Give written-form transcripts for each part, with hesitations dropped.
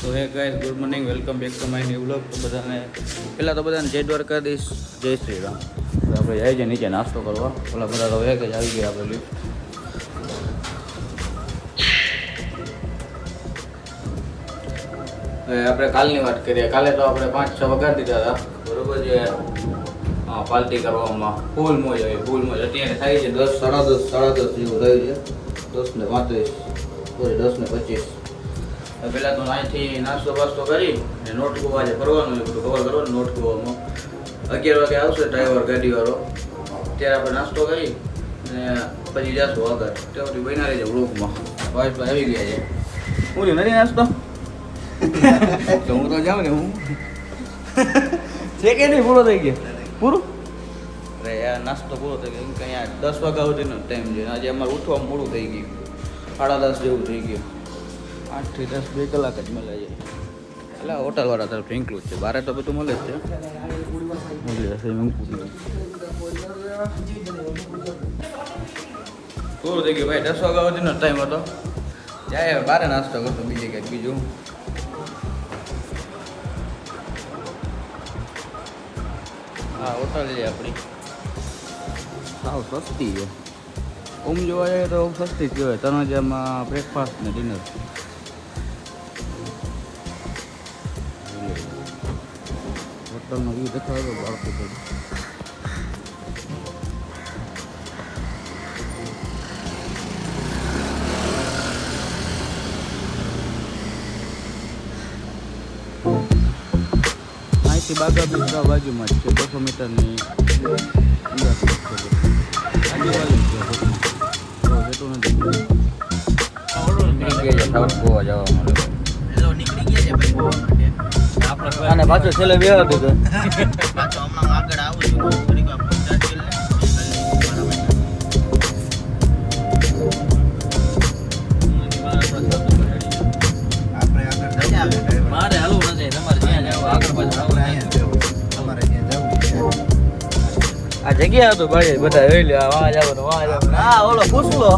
તો હે guys, good morning, welcome back to my new vlog. તો બધાને પહેલાં તો બધાને જય દ્વારકા દઈશ, જય શ્રી રામ. તો આપણે જાય છે નીચે નાસ્તો કરવા. ઓલા બધા તો હે કે જ આવી ગયા આપણે લિફ્ટ. હવે આપણે કાલની વાત કરીએ. કાલે તો આપણે 5-6 વગાડી દીધા હતા, બરોબર છે. પાર્ટી કરવામાં ફૂલ મોજ આવી, ફૂલ મોજ. અત્યારે થાય છે 10, 10:30 જેવું થયું છે. 10:35, સોરી 10:25. પહેલાં તો અહીંથી નાસ્તો બાસ્તો કરી ને નોટબુક આજે ભરવાનું છે, બધું કવર કરવાનું. નોટબુકમાં 11 વાગે આવશે ડ્રાઈવર ગાડીવાળો, ત્યારે આપણે નાસ્તો કરી ને પછી જશું આગળ. ત્યાંથી બન્યા રહેજો ગ્રુપમાં. ભાઈ આવી ગયા છે. હું નથી નાસ્તો તો હું તો જાઉં ને. હું છે કે નહીં? પૂરો થઈ ગયો? પૂરું? અરે યાર, નાસ્તો પૂરો થઈ ગયો. કંઈ યાર 10 વાગ્યા સુધીનો ટાઈમ છે. આજે અમારે ઉઠવામાં મોડું થઈ ગયું, 10:30 જેવું થઈ ગયું. 8 થી 10 2 કલાક જ મળે છે. એટલે હોટલવાળા તરફથી ઇન્ક્લુડ છે. બારે તો બધું મળે જ છે. સ્વિમિંગ પૂલ પૂરું થઈ ગયું ભાઈ. 10 વાગ્યા સુધીનો ટાઈમ હતો. જાય બારે નાસ્તો કરતો, બીજે કંઈક બીજું. હા, હોટલ છે આપણી. સાવ સસ્તી છે. ઓમ જોવા જાય તો સસ્તી જ કહેવાય. તનજામાં બ્રેકફાસ્ટ ને ડિનર. હોટલનો વ્યૂ દેખાડો બાળકો બધું. અહીંથી બાગા બીચ બાજુમાં જ છે, 200 મીટરની આજુબાજુ છે. જેટલું નથી નીકળી ગયા છે સાઉથ ગોવા જવા માટે. અને પાછો છેલ્લે વ્યવહાર દીધો. પાછો હમણાં આગળ આવું છું, થોડીક વાર પંચાયત કરી લે. મારે હાલવું નથી, તમારે જ્યાં જાવ આગળ પાછળ તમારે ત્યાં જવું. આ જગ્યા હતું ભાઈ, બધા જોઈ લે. વાહ જવાનું, વાહ જવાનું. હા, ઓલો પૂછલો.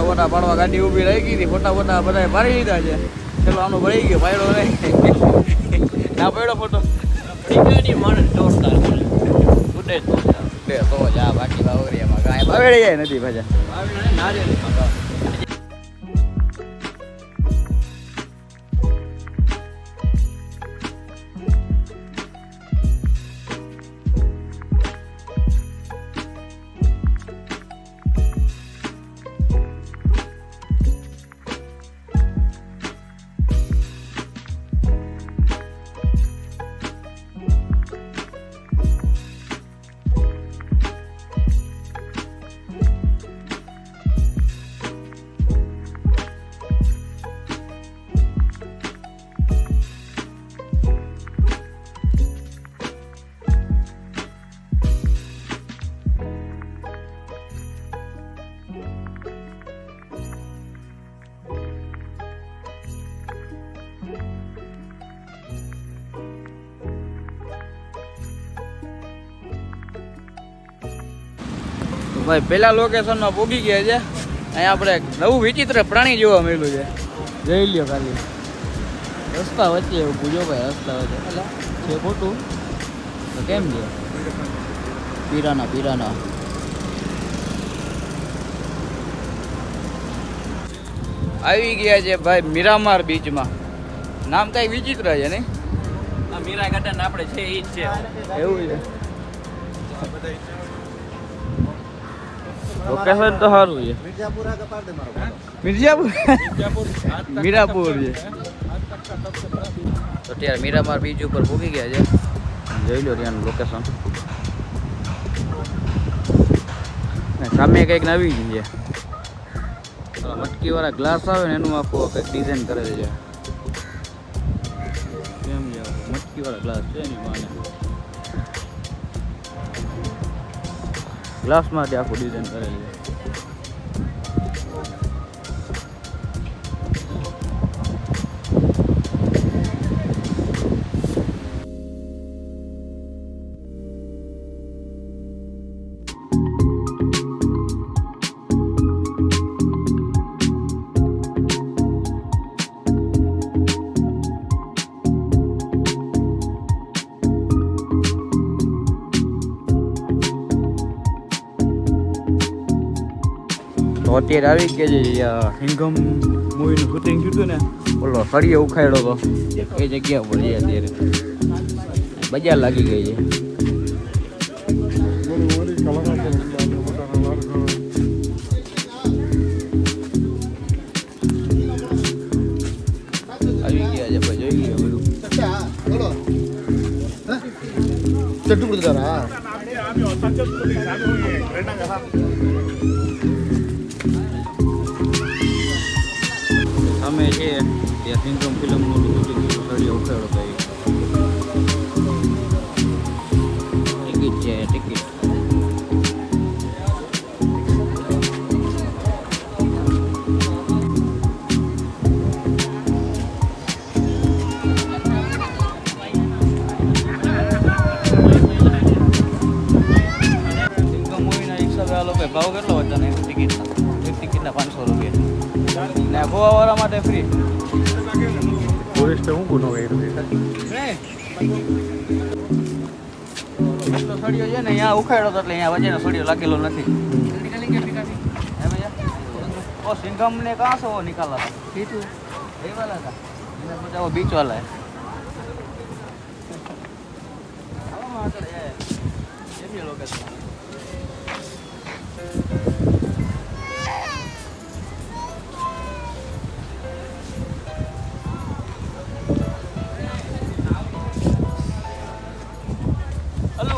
ફોટા પાડવા ગાડી ઊભી રહી ગઈ હતી. ફોટા બધા પાડી લીધા છે. ચલો આનો ભળી ગયો, પાડ્યો નહીં. ના પડ્યો ફોટો તો જા. બાકી બાવરિયામાં ગાય બાવેડી જાય નથી પાછા. ભાઈ પેલા લોકેશનમાં પૂગી ગયા છે. અહીંયા આપણે નવું વિચિત્ર પ્રાણી જોવા મળ્યું છે. જોઈ લ્યો ખાલી. રસ્તા વચ્ચે એવું પૂજો ભાઈ, રસ્તા વચ્ચે એટલે છે ખોટું તો કેમ છે? પીરાના આવી ગયા છે ભાઈ મિરામાર બીચમાં. નામ કઈ વિચિત્ર છે નહીં? આ મીરા ગાર્ડન આપણે છે ઈ જ છે. એવું છે. લોકેશન તો સારું છે. મિર્જાપુર મીરાપુર છે. તો અત્યારે મીરામાર બીચ ઉપર ભૂગી ગયા છે. જોઈ લો ત્યાંનું લોકેશન. સામે કંઈક નવી છે. મટકી વાળા ગ્લાસ આવે ને એનું આખું કંઈક ડિઝાઇન કરેલ છે. કેમ છે મટકી વાળા ગ્લાસ છે એની માને ગ્લાસ માંથી આખું ડિઝાઇન કરેલી છે. તો અત્યારે આવી કે જે સિંઘમ મૂવીનું શૂટિંગ થયું હતું ને ઓલો સળિયો ઉખાડ્યો હતો એ જગ્યા ઉપર છે અત્યારે. બજાર લાગી ગઈ છે. આવી ગયા છે ભાઈ, જોઈ લો બધું. చెట్టు కుడుతారా સામે છે ત્યાં સિંઘમ ફિલ્મનું શૂટિંગ સળિયો ઉખાડ્યો હતો. ટિકિટ છે ટિકિટ. ભાવ કેટલો હતો ને ટિકિટના? એક ટિકિટના 500 રૂપિયા ને ગોવાવાળા માટે ફ્રી. ટુરિસ્ટ હું ગુનો કર્યો એટલો સળિયો છે ને અહીંયા ઉખાડ્યો હતો એટલે અહીંયા વચ્ચેનો સળિયો લાગેલો નથી. હે ભૈયા ઓ સિંઘમ ને કहाँ से वो निकाला था? सीटू ये वाला था इधर सोचा वो बीच वाला है. ये भी लोकेशन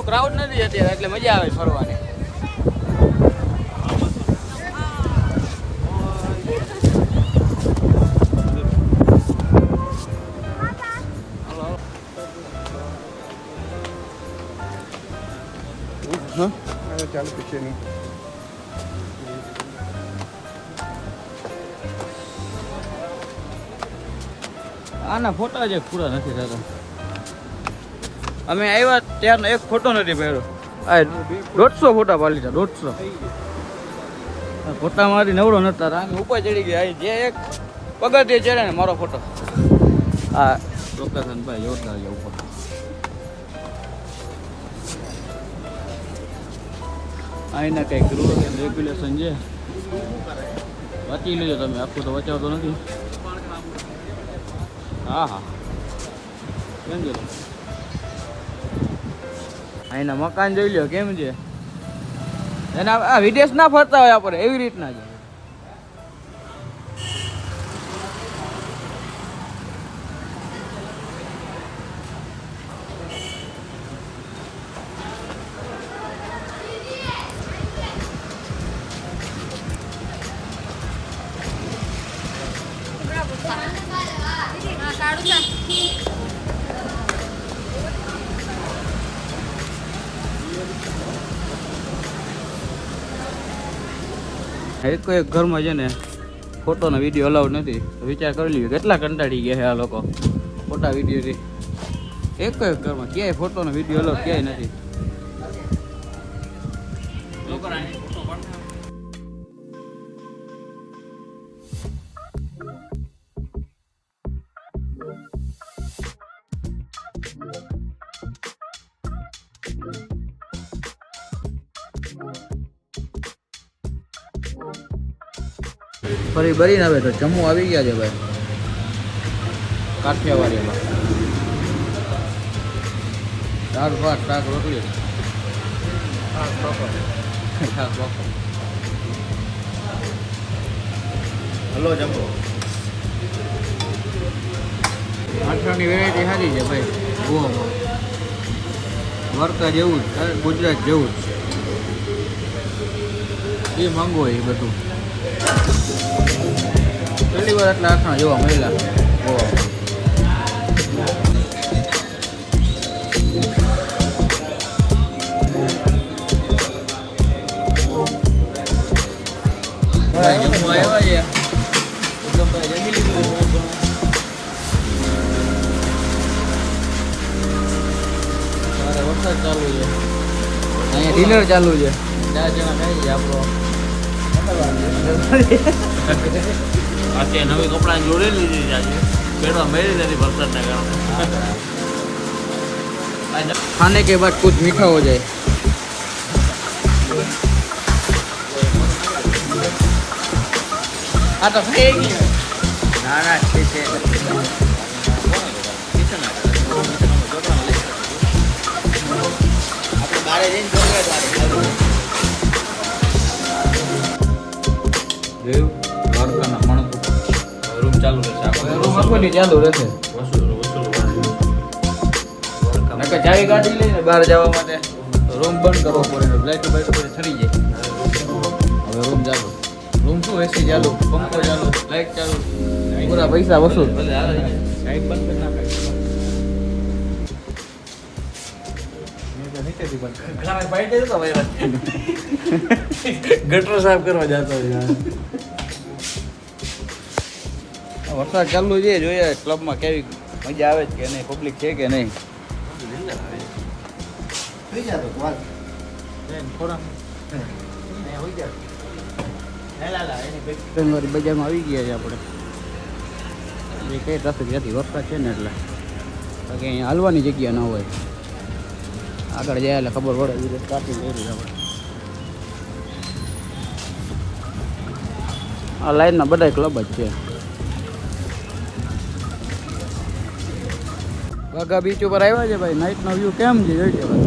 ક્રાઉડ નથી અત્યારે એટલે મજા આવે ફરવાની. ચાલો પીછે નહીં આના ફોટા જ પૂરા નથી થતા. અમે આવ્યા ત્યારનો એક ફોટો નથી પડ્યો. આ 150 ફોટા પાડી લીધા. 150 ફોટા મારી નવરો નતા. આમ ઉપર ચડી ગયા. જે એક પગથિયે ચડે ને મારો ફોટો. આ લોકેશન ભાઈ જોરદાર છે ઉપર. અહીંના કંઈક રૂલ એન્ડ રેગ્યુલેશન છે. વાંચી લેજો તમે. આખું તો વચાવતો નથી. હા હા કેમ છે? અહીંના મકાન જોઈ લો કેમ છે. એના આ વિદેશ ના ફરતા હોય આપણે એવી રીતના છે. એક ઘરમાં છે ને ફોટોનો વિડીયો અલાઉડ નથી. તો વિચાર કરી લઈએ કેટલા કંટાળી ગયા છે આ લોકો ફોટા વિડીયોથી. એક ઘરમાં ક્યાંય ફોટોનો વિડીયો અલાઉડ ક્યાંય નથી. ફરી ભરીને આવે તો જમ્મુ આવી ગયા છે ભાઈ. કાઠિયાવાડીમાં દાળ ભાત શાક રોટલી હલો જમો આઠરાની વેરાયટી સારી છે ભાઈ ગોવામાં દ્વારકા જેવું જ ગુજરાત જેવું જ છે એ માંગો એ બધું પહેલી વાર એટલા આઠણા જોવા મળેલા ગોવામાં જમવા આવ્યા છે ઉત્તમભાઈ જમી લીધું વરસાદ ચાલુ છે અહીંયા ડિનર ચાલુ છે 4 જણા ખાઈ છે આપણો અત્યારે નવી કપડાં જોડે લીધી છે આજે પહેરવા મેળી નથી વરસાદના કારણે खाने के बाद कुछ मीठा हो जाए આ તો થઈ ગયું ના ના છે આપણે બારે જઈને જોડે જોયું દ્વારકાના માણસો રૂમ ચાલુ રહેશે આપણે રૂમ આખોની ચાલુ રહેશે વસૂલ નકર ચાવી કાઢી લઈને બહાર જવા માટે રૂમ બંધ કરવો પડે લાઈટ બાઈટ બધી ઠરી જાય હવે રૂમ ચાલુ રૂમ શું એસી ચાલુ પંખો ચાલુ લાઈટ ચાલુ પૂરા પૈસા વસૂલ ભલે હાલે લાઈટ બંધ કરી નાખાય ગટર સાફ કરવા જતો વરસાદ ચાલુ છે જોઈએ ક્લબમાં કેવી મજા આવે છે કે નહીં પબ્લિક છે કે નહીં મારી બજારમાં આવી ગયા છે આપણે એ કઈ ટ્રાફિક નથી વરસાદ છે ને એટલે બાકી અહીંયા હાલવાની જગ્યા ના હોય આગળ જાય એટલે ખબર પડે ટ્રાફિક કરી આપણે આ લાઈનના બધા ક્લબ જ છે વાઘા બીચ ઉપર આવ્યા છે ભાઈ નાઇટનો વ્યૂ કેમ છે જોઈ લેવા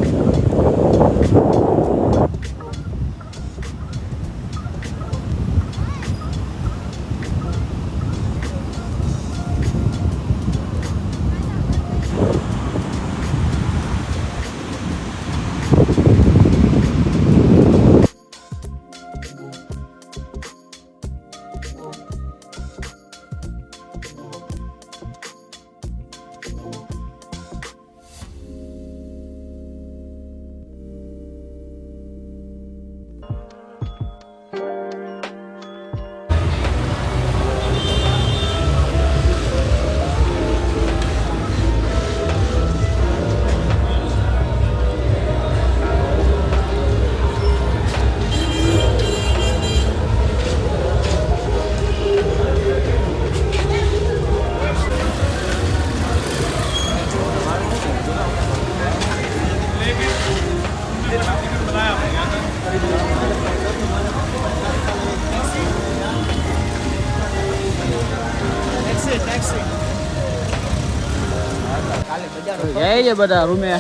જાય છે બધા રૂમે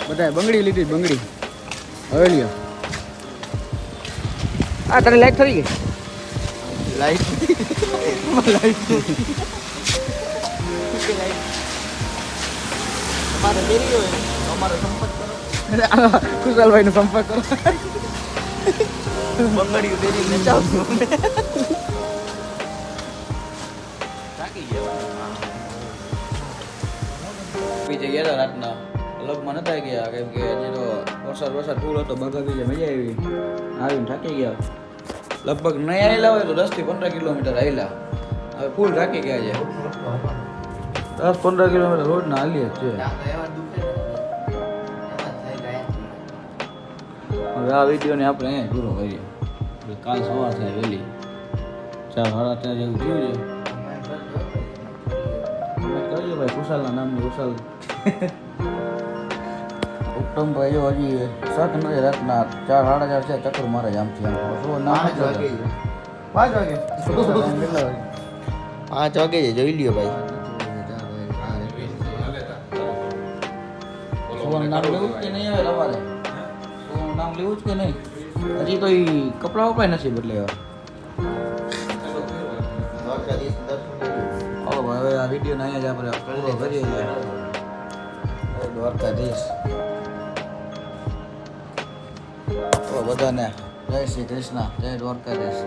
બધા બંગડી લીધી બંગડી હવે લ્યો આ તારી લાઈટ થઈ ગઈ લાઈટ તમારે દેરી હોય અમારો સંપર્ક કરો કુશાલભાઈ નો સંપર્ક કરો બંગડીઓ દેરી ને ચાલશું થાકી ગયા બીજે ગયા હતા રાતના ક્લબમાં નતા ગયા કેમ કે હજી તો વરસાદ ફૂલ હતો બગા બીજે મજા આવીને થાકી ગયા લગભગ નહીં આવેલા હોય તો 10 થી 15 કિલોમીટર આવેલા હવે ફૂલ થાકી ગયા છે 10-15 કિલોમીટર રોજ ના હાલીએ જ છે હવે આ વિડીયોને આપણે અહીંયા પૂરો કરીએ કાલ સવાર થાય વહેલી 4-4:30 જેવું થયું છે કરજો ભાઈ કુશાલના નામની કુશાલ ઉત્તમભાઈ જો હજી 7 નથી રાતના 4-4:30 છે ચક્કર મારે જ આમથી આમ શું નામ 5 વાગે 5 વાગે છે જોઈ લ્યો ભાઈ છોકરાનું નામ લેવું જ કે નહીં હવે તમારે છોકરાનું નામ લેવું જ કે નહીં હજી તો એ કપડાં વપરાય નથી બદલાયા હવે આ વિડીયો અહીંયા જ આપણે પૂરો કરીએ છીએ દ્વારકાધીશ તો બધાને જય શ્રી કૃષ્ણ જય દ્વારકાધીશ